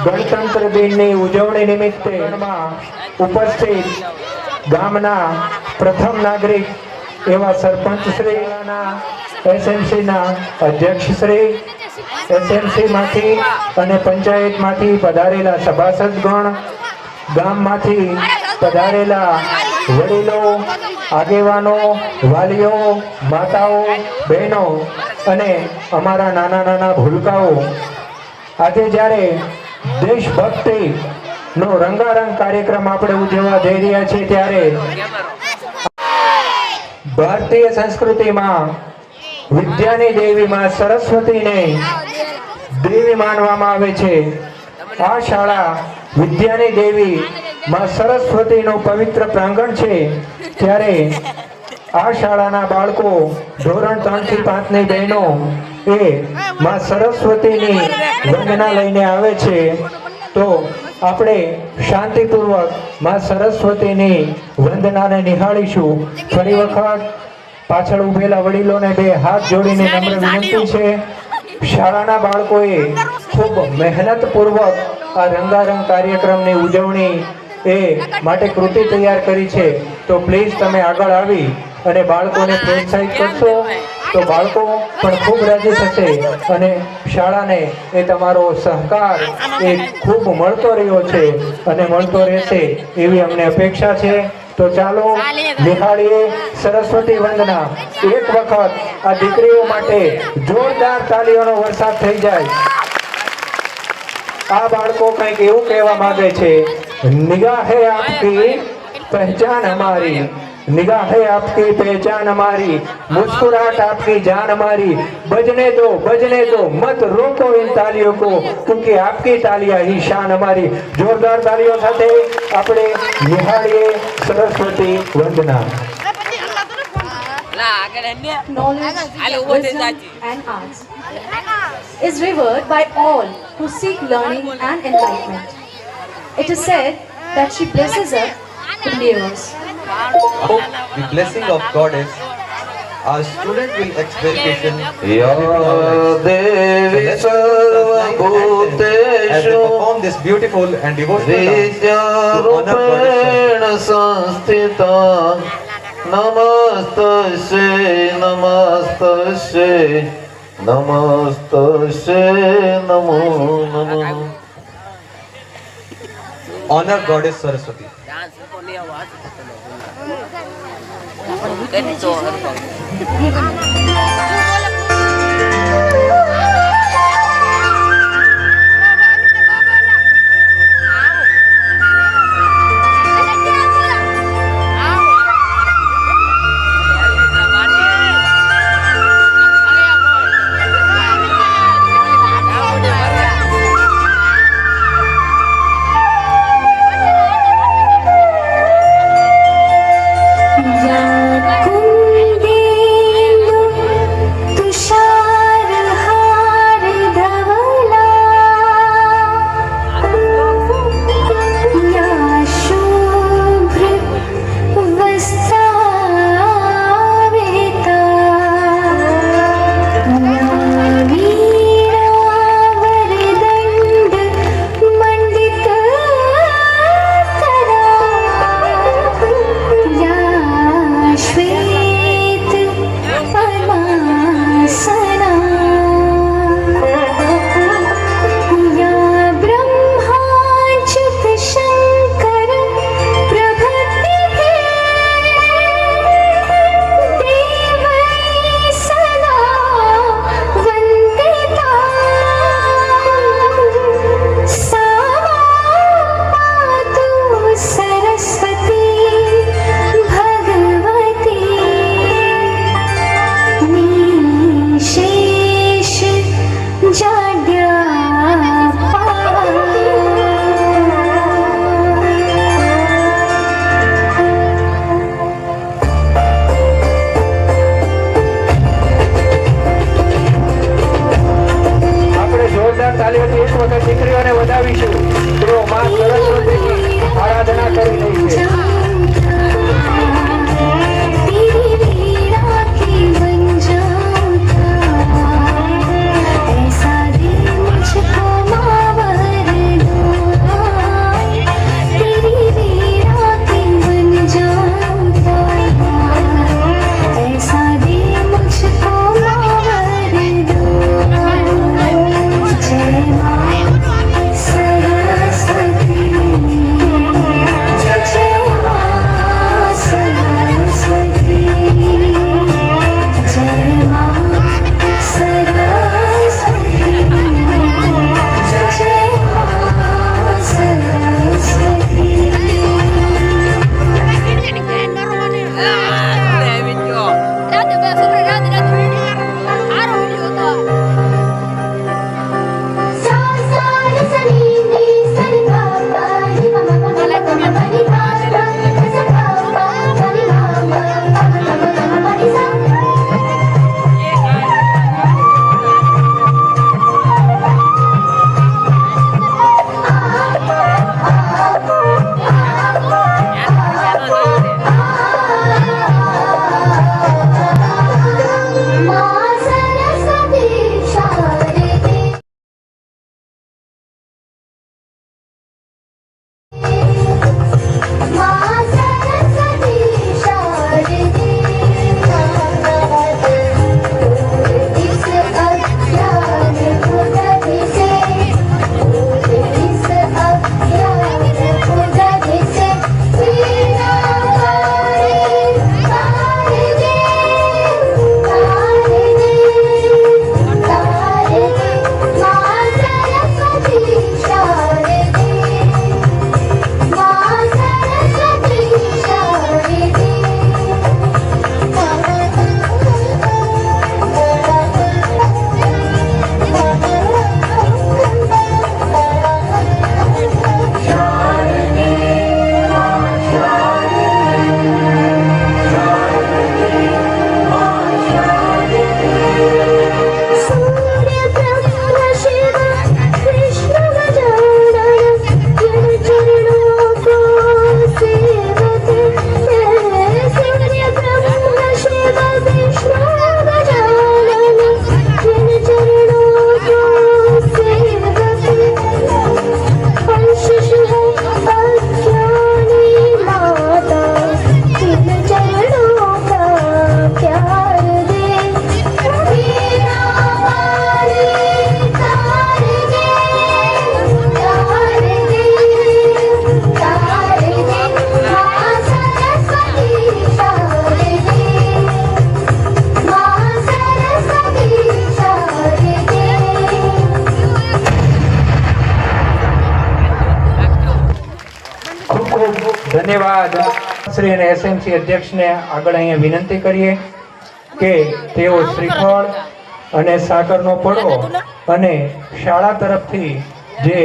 ગણતંત્ર દિનની ઉજવણી નિમિત્તે ઉપસ્થિત ગામના પ્રથમ નાગરિક એવા સરપંચ શ્રીના એસએમસીના અધ્યક્ષ શ્રી એસએમસીમાંથી અને પંચાયતમાંથી પધારેલા સભાસદગણ, ગામમાંથી પધારેલા વડીલો, આગેવાનો, વાલીઓ, માતાઓ, બહેનો અને અમારા નાના નાના ભૂલકાઓ, આજે જ્યારે દેશભક્તિનો રંગારંગ કાર્યક્રમ આપણે ઉજવવા જઈ રહ્યા છીએ ત્યારે ભારતીય સંસ્કૃતિમાં વિદ્યાની દેવી માં સરસ્વતીને દેવી માનવામાં આવે છે. આ શાળા વિદ્યાની દેવી માં સરસ્વતીનું પવિત્ર પ્રાંગણ છે. ત્યારે આ શાળાના બાળકો ધોરણ 3 થી 5 ની બહેનો એ માં સરસ્વતીની વંદના લઈને આવે છે. તો આપણે શાંતિપૂર્વક માં સરસ્વતીની વંદનાને નિહાળીશું. ફરી વખત પાછળ ઉભેલા વડીલોને બે હાથ જોડીને નમ્ર વિનંતી છે. શાળાના બાળકોએ ખૂબ મહેનતપૂર્વક આ રંગારંગ કાર્યક્રમની ઉજવણી એ માટે કૃતિ તૈયાર કરી છે. તો પ્લીઝ તમે આગળ આવી અને બાળકોને પ્રોત્સાહિત કરશો તો બાળકો પણ ખૂબ રાજી થશે અને શાળાને એ તમારો સહકાર એ ખૂબ મળતો રહ્યો છે અને મળતો રહેશે એવી અમને અપેક્ષા છે. તો ચાલો નિહાળીએ સરસ્વતી વંદના. એક વખત આ દીકરીઓ માટે જોરદાર તાલીઓનો વરસાદ થઈ જાય. આ બાળકો કંઈક એવું કહેવા માંગે છે, નિગાહે આપકી પહેચાન हमारी, निगाहे आपकी पहचान हमारी, मुस्कुराहट आपकी जान हमारी, बजने दो मत रोको इन तालियों को क्योंकि आपकी तालियां ही शान हमारी. जोरदार तालियों સાથે આપણે નિહાળીએ સરસ્વતી વંદના. Knowledge, wisdom and arts is revered by all who seek learning and enlightenment. It is said that she blesses us with mirrors. Hope the blessing of God is our student will expectation. Ya Devi Sarvabhuteshu, as they perform this beautiful and devotional dance to honor God. Namastashe, namastashe, namastashe, namo namo. Honor Goddess Saraswati. ધન્યવાદ. શ્રી અને SMC અધ્યક્ષને આગળ અહીંયા વિનંતી કરીએ કે તેઓ શ્રીફળ અને સાકરનો પડો અને શાળા તરફથી જે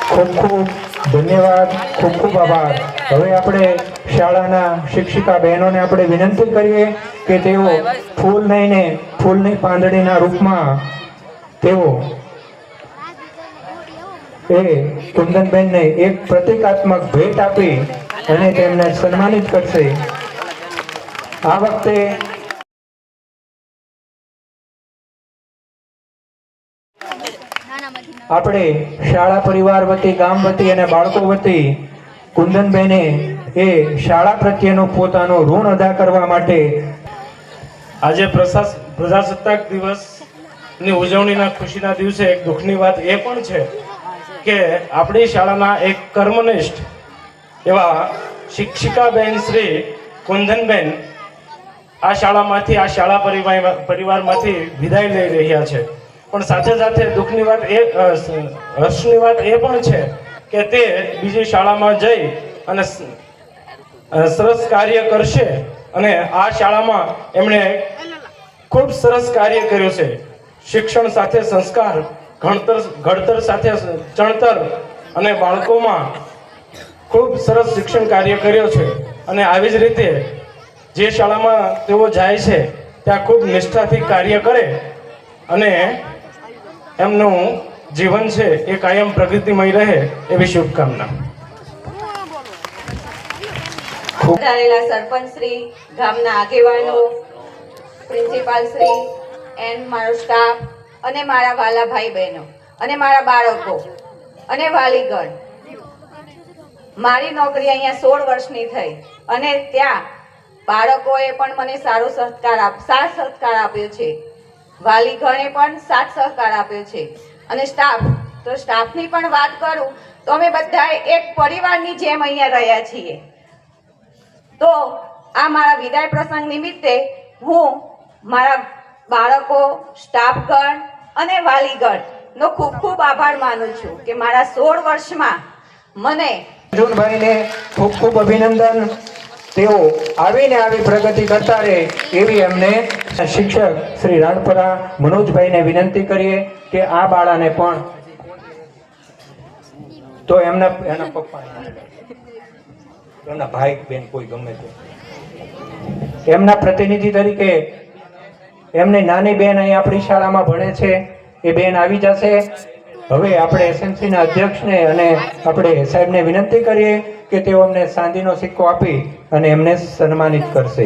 ખૂબ ખૂબ ધન્યવાદ, ખૂબ ખૂબ આભાર. હવે આપણે શાળાના શિક્ષિકા બહેનોને આપણે વિનંતી કરીએ કે તેઓ ફૂલ લઈને ફૂલની પાંદડીના રૂપમાં તેઓ એ કુંદનબેનને એક પ્રતિકાત્મક ભેટ આપી અને તેમને સન્માનિત કરશે. આ વખતે આપણે શાળા પરિવાર વતી, ગામ વતી અને બાળકો વતી કુંદનબેને એ શાળા પ્રત્યેનું પોતાનું ઋણ અદા કરવા માટે આજે પ્રજાસત્તાક દિવસની ઉજવણીના ખુશીના દિવસે એક દુઃખની વાત એ પણ છે કે આપણી શાળાના એક કર્મનિષ્ઠ એવા શિક્ષિકાબેન શ્રી કુંદનબેન આ શાળામાંથી, આ શાળા પરિવારમાંથી વિદાય લઈ રહ્યા છે. પણ સાથે સાથે દુઃખની વાત એ, હર્ષની વાત એ પણ છે કે તે બીજી શાળામાં જઈ અને સરસ કાર્ય કરશે અને આ શાળામાં એમણે ખૂબ સરસ કાર્ય કર્યું છે. શિક્ષણ સાથે સંસ્કાર, ઘડતર સાથે ચણતર અને બાળકોમાં ખૂબ સરસ શિક્ષણ કાર્ય કર્યો છે. અને આવી જ રીતે જે શાળામાં તેઓ જાય છે ત્યાં ખૂબ નિષ્ઠાથી કાર્ય કરે અને એમનું જીવન છે એ કાયમ પ્રગતિમય રહે એવી શુભકામના. વધારેલા સરપંચ શ્રી, ગામના આગેવાનો, પ્રિન્સિપાલ શ્રી એન્ડ મારો સ્ટાફ અને મારા વાલા ભાઈ બહેનો અને મારા બાળકો અને વાલીગણ. મારી નોકરી અહીંયા 16 વર્ષની થઈ અને ત્યાં બાળકોએ પણ મને સાથ સહકાર આપ્યો છે. વાલીગણે પણ સાથ સહકાર આપ્યો છે. અને સ્ટાફની પણ વાત કરું તો અમે બધા એક પરિવારની જેમ અહીંયા રહ્યા છીએ. તો આ મારા વિદાય પ્રસંગ નિમિત્તે હું મારા બાળકો, સ્ટાફગણ અને વાલીગણનો ખૂબ ખૂબ આભાર માનું છું કે મારા 16 વર્ષમાં મને અર્જુનભાઈને ખૂબ ખૂબ અભિનંદન. તેઓ આવીને આવી પ્રગતિ કરતા રહે એવી એમને શિક્ષક શ્રી રાણપરા મનોજભાઈને વિનંતી કરીએ કે આ બાળાને પણ તો એના પપ્પા, એમના ભાઈ બેન કોઈ ગમે તે એમના પ્રતિનિધિ તરીકે એમની નાની બેન અહીં આપણી શાળામાં ભણે છે, એ બેન આવી જશે. હવે આપણે એસએમસી ના અધ્યક્ષને અને આપણે સાહેબને વિનંતી કરીએ કે તેઓ અમને ચાંદીનો સિક્કો આપી અને એમને સન્માનિત કરશે.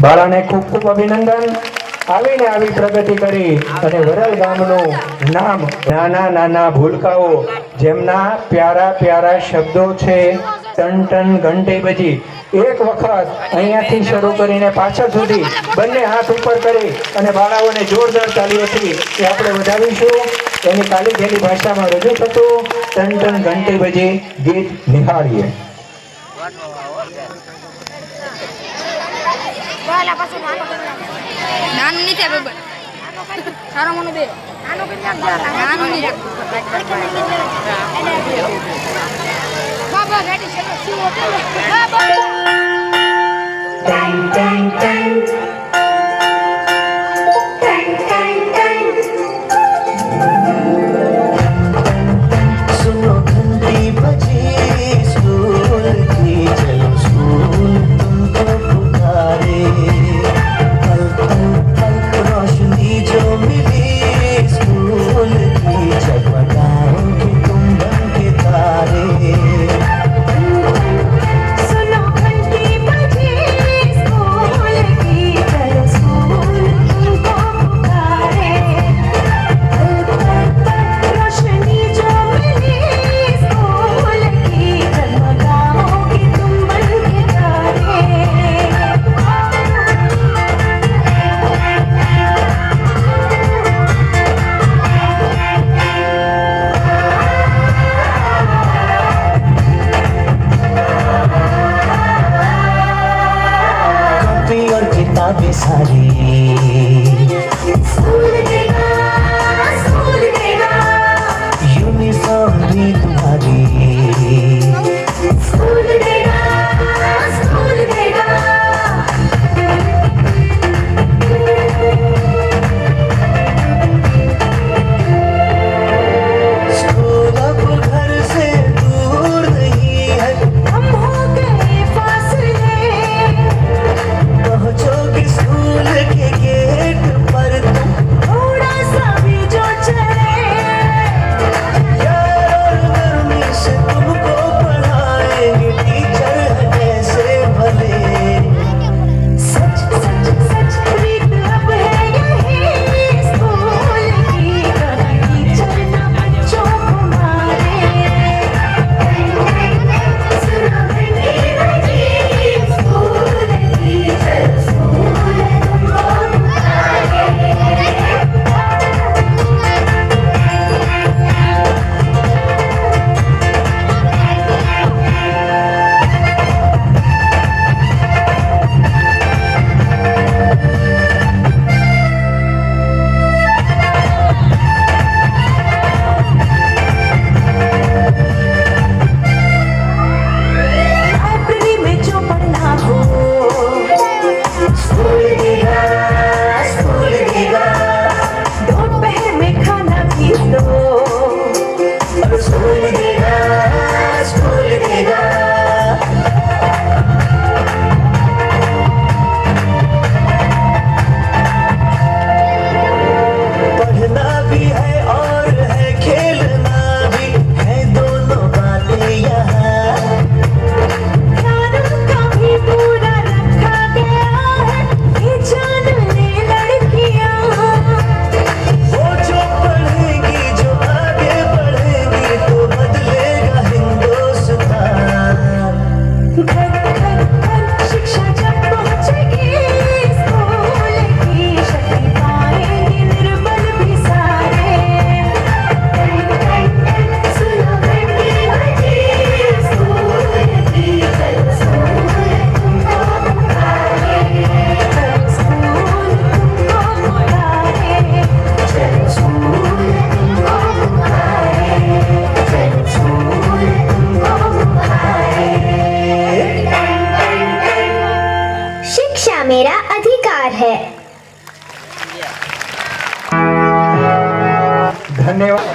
બાળાને ખૂબ ખૂબ અભિનંદન. આવીને આવી પ્રગતિ કરી અને વરલ ગામનું નામ, નાના નાના ભૂલકાઓ જેમના પ્યારા પ્યારા શબ્દો છે, ટન ટન ઘંટી બજી, એક વખત અહીંયાથી શરૂ કરીને પાછળ સુધી બંને હાથ ઉપર કરી અને બાળાઓને જોરદાર તાલીઓથી એ આપણે વધાવીશું. એની કાલી ઘેલી ભાષામાં રજૂ થતું ટન ટન ઘંટી બજી ગીત નિહાળીએ. નાનું નથી આ બબર સારો મનો દે નાનું નહીં બાબા ગાડી છે સી હોટલ બાબા ટાઈમ ટાઈમ ટાઈમ सारी है। धन्यवाद।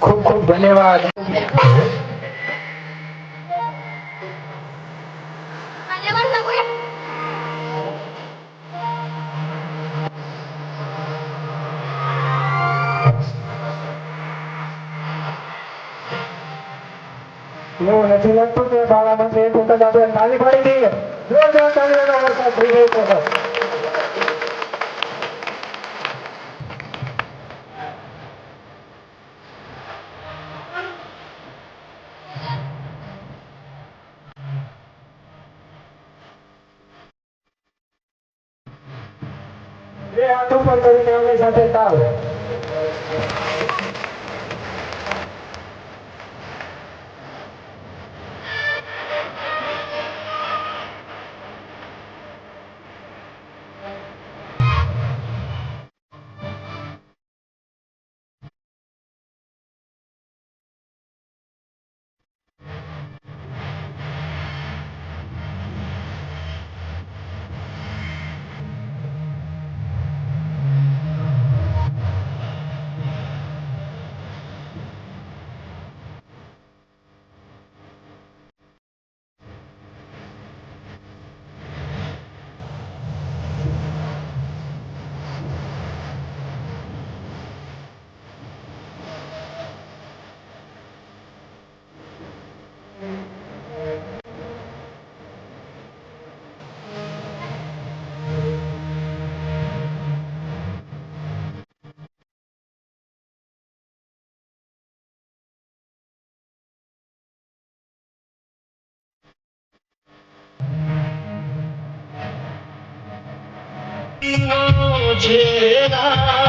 खूब खूब धन्यवाद। એવું નથી લાગતું કે બાળા માટે એક વખત આપણે તાળી પાડી દઈએ, જોરદાર તાળીઓનો વરસાદ થઈ ગયો છે. બે હાથ ઉપર કરીને આપણી સાથે તાલ. નો જેરા